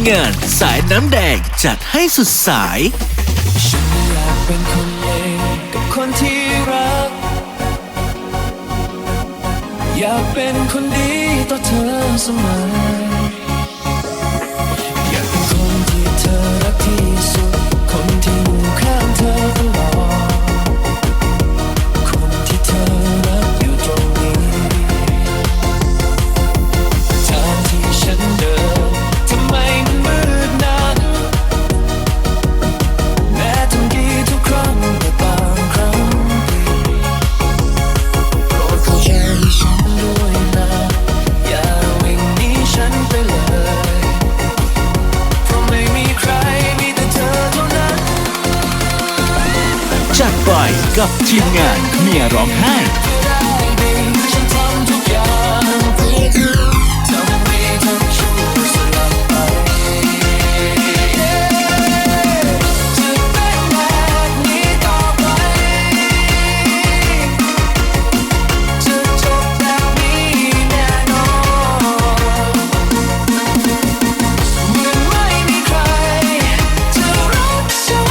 งานสายน้ำแดงจัดให้สุดสายฉันอยากเป็นคนเลวกับคนที่รักอยากเป็นคนดีต่อเธอเสมออยากเป็นคนที่เธอรักที่สุดคนที่อยู่ข้างเธอตลอดคนที่เธอรักอยู่ตรงนี้ทางที่ฉันเดินทำไมมันมืดนักแม้ทำดีทุกครั้งแต่บางครั้งโปรดเข้าใจฉันด้วยนะอย่าวิ่งหนีฉันไปเลยเพราะไม่มีใครมีแต่เธอเท่านั้นจัดไปกับทีมงานเมียร้องไห้ฉันทำทุกอย่างเพื่อเธอทำดีทำชั่วสลับไปจะเป็นแบบนี้ต่อไปจะจบแบบนี้แน่นอนเมื่อไม่มีใครจะรักฉัน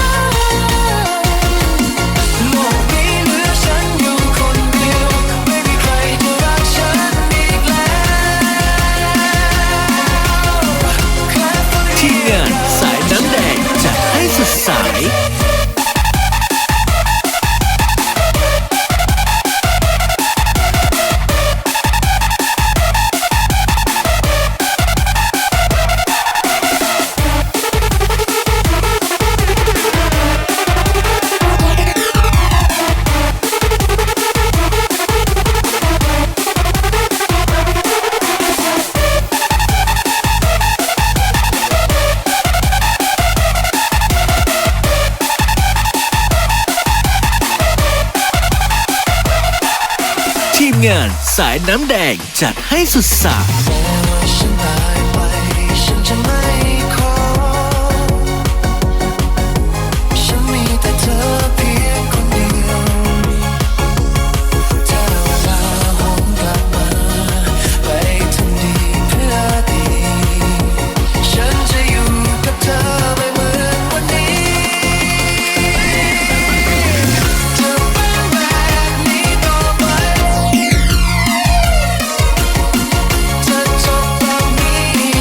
โลกนี้เหลือฉันอยู่คนเดียวไม่มีใครจะรักฉันอีกแล้วทีมงานสายน้ำแดงจัดให้สุดสายทีมงานสายน้ำแดงจัดให้สุดสายแม้ว่าฉันตายไปฉันจะไม่ขอฉันมีแต่เธอเพียงคนเดียวถ้าเวลาหวนกลับมาไปทำดีเพื่อดีฉันจะอยู่กับเธอไม่เหมือนวันนี้จะเป็นแบบนี้ต่อไปจะจบแบบนี้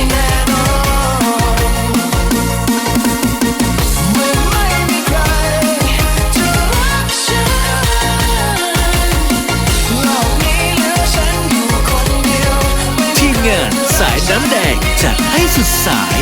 แน่นอนเมื่อไม่มีใครจะรักฉันโลกนี้เหลือฉันอยู่คนเดียวทีมงานสายน้ำแดงจัดให้สุดสาย